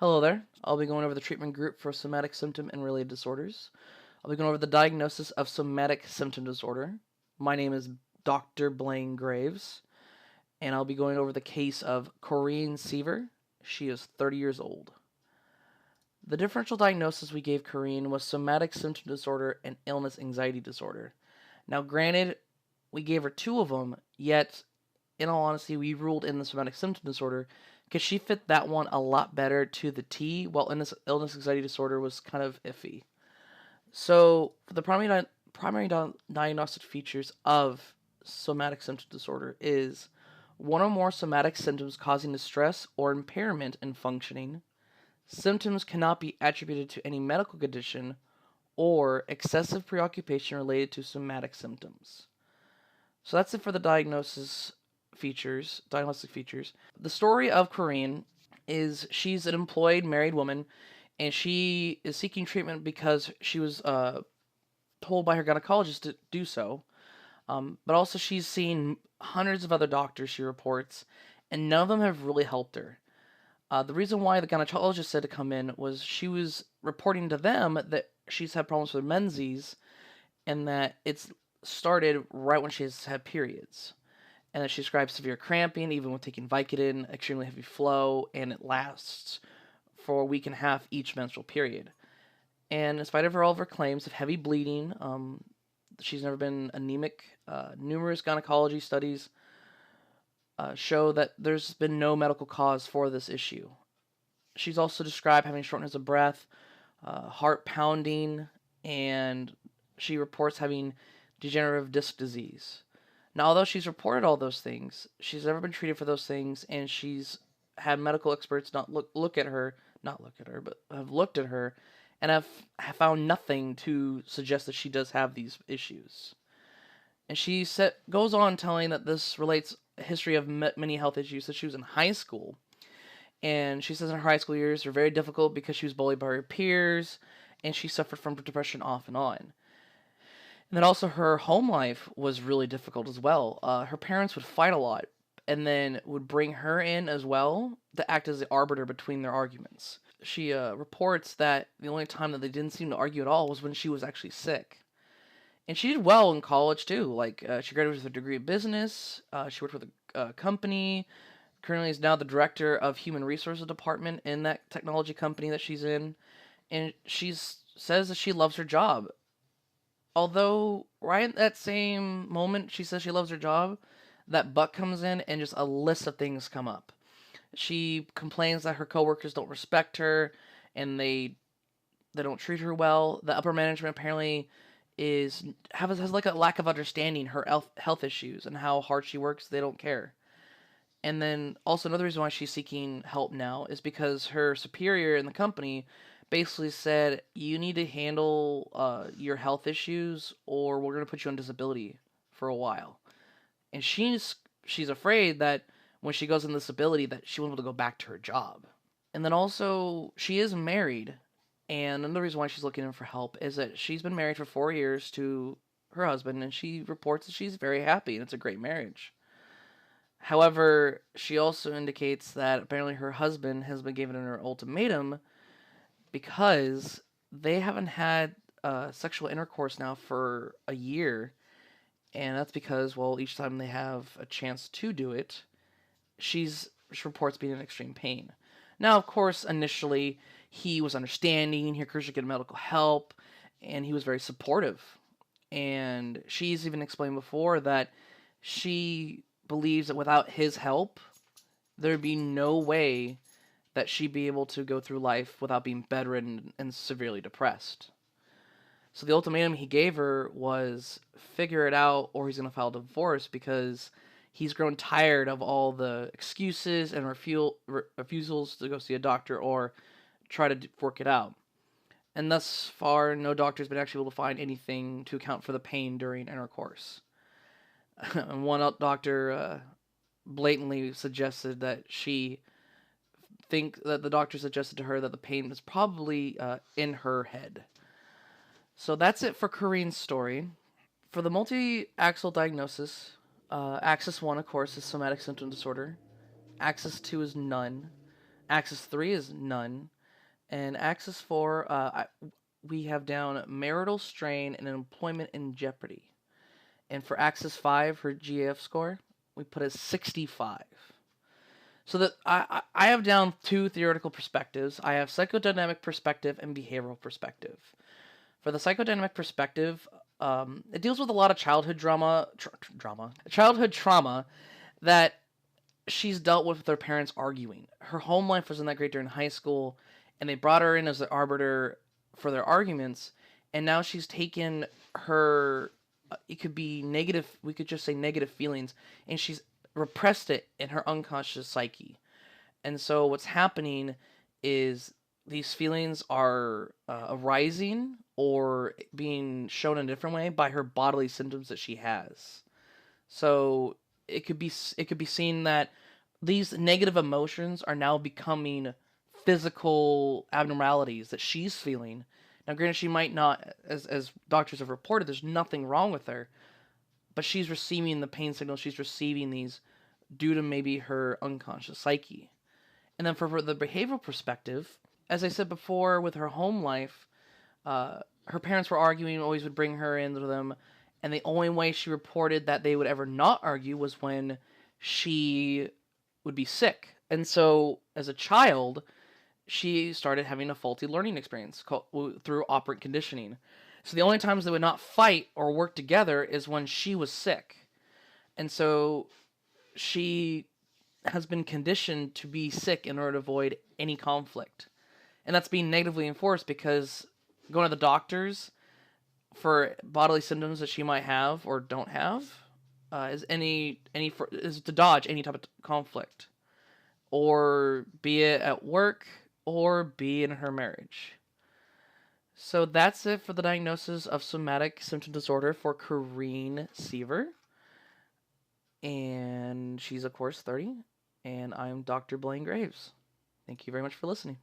Hello there. I'll be going over the treatment group for somatic symptom and related disorders. I'll be going over the diagnosis of somatic symptom disorder. My name is Dr. Blain Graves, and I'll be going over the case of Corinne Seaver. She is 30 years old. The differential diagnosis we gave Corinne was somatic symptom disorder and illness anxiety disorder. Now, granted, we gave her two of them, yet, in all honesty, we ruled in the somatic symptom disorder because she fit that one a lot better to the T, while illness anxiety disorder was kind of iffy. So, for the primary diagnostic features of somatic symptom disorder is one or more somatic symptoms causing distress or impairment in functioning. Symptoms cannot be attributed to any medical condition or excessive preoccupation related to somatic symptoms. So that's it for the diagnostic features. The story of Corinne is she's an employed married woman, and she is seeking treatment because she was told by her gynecologist to do so. But also she's seen hundreds of other doctors, she reports, and none of them have really helped her. The reason why the gynecologist said to come in was she was reporting to them that she's had problems with menses, and that it's started right when she's had periods. And that she describes severe cramping, even with taking Vicodin, extremely heavy flow, and it lasts for a week and a half each menstrual period. And in spite of all of her claims of heavy bleeding, she's never been anemic. Numerous gynecology studies show that there's been no medical cause for this issue. She's also described having shortness of breath, heart pounding, and she reports having degenerative disc disease. Now, although she's reported all those things, she's never been treated for those things, and she's had medical experts not look at her, but have looked at her, and have found nothing to suggest that she does have these issues. And she goes on telling that this relates a history of many health issues that she was in high school. And she says in her high school years were very difficult because she was bullied by her peers, and she suffered from depression off and on. And then also her home life was really difficult as well. Her parents would fight a lot, and then would bring her in as well to act as the arbiter between their arguments. She reports that the only time that they didn't seem to argue at all was when she was actually sick. And she did well in college too. Like she graduated with a degree in business. She worked with a company. Currently is now the director of human resources department in that technology company that she's in. And she says that she loves her job. Although right at that same moment she says she loves her job, that but comes in and just a list of things come up. She complains that her coworkers don't respect her and they don't treat her well. The upper management apparently has like a lack of understanding her health issues and how hard she works. They don't care. And then also another reason why she's seeking help now is because her superior in the company basically said, you need to handle your health issues or we're going to put you on disability for a while. And she's afraid that when she goes on disability that she won't be able to go back to her job. And then also she is married, and another reason why she's looking in for help is that she's been married for 4 years to her husband, and she reports that she's very happy and it's a great marriage. However, she also indicates that apparently her husband has been giving her an ultimatum because they haven't had sexual intercourse now for a year. And that's because, well, each time they have a chance to do it, she reports being in extreme pain. Now, of course, initially he was understanding, he encouraged her to get medical help, and he was very supportive. And she's even explained before that she believes that without his help, there'd be no way that she'd be able to go through life without being bedridden and severely depressed. So the ultimatum he gave her was figure it out or he's going to file divorce because he's grown tired of all the excuses and refusals to go see a doctor or try to work it out. And thus far, no doctor's been actually able to find anything to account for the pain during intercourse. And one doctor blatantly suggested that the doctor suggested to her that the pain was probably in her head. So that's it for Corinne's story. For the multi-axial diagnosis, axis 1, of course, is somatic symptom disorder. Axis 2 is none. Axis 3 is none. And Axis 4, we have down marital strain and employment in jeopardy. And for Axis 5, her GAF score, we put as 65. So that I have down two theoretical perspectives. I have psychodynamic perspective and behavioral perspective. For the psychodynamic perspective, it deals with a lot of childhood childhood trauma that she's dealt with her parents arguing. Her home life wasn't that great during high school, and they brought her in as the arbiter for their arguments, and now she's taken her, it could be negative, we could just say negative feelings, and she's repressed it in her unconscious psyche. And so what's happening is these feelings are arising or being shown in a different way by her bodily symptoms that she has. So it could be seen that these negative emotions are now becoming physical abnormalities that she's feeling. Now, granted, she might not, as doctors have reported, there's nothing wrong with her, but she's receiving the pain signals. She's receiving these due to maybe her unconscious psyche. And then for the behavioral perspective, as I said before, with her home life, her parents were arguing, always would bring her into them, and the only way she reported that they would ever not argue was when she would be sick. And so, as a child, she started having a faulty learning experience through operant conditioning. So the only times they would not fight or work together is when she was sick. And so she has been conditioned to be sick in order to avoid any conflict. And that's being negatively enforced because going to the doctors for bodily symptoms that she might have or don't have is to dodge any type of conflict, or be it at work or be in her marriage. So that's it for the diagnosis of somatic symptom disorder for Corinne Seaver. And she's, of course, 30. And I'm Dr. Blain Graves. Thank you very much for listening.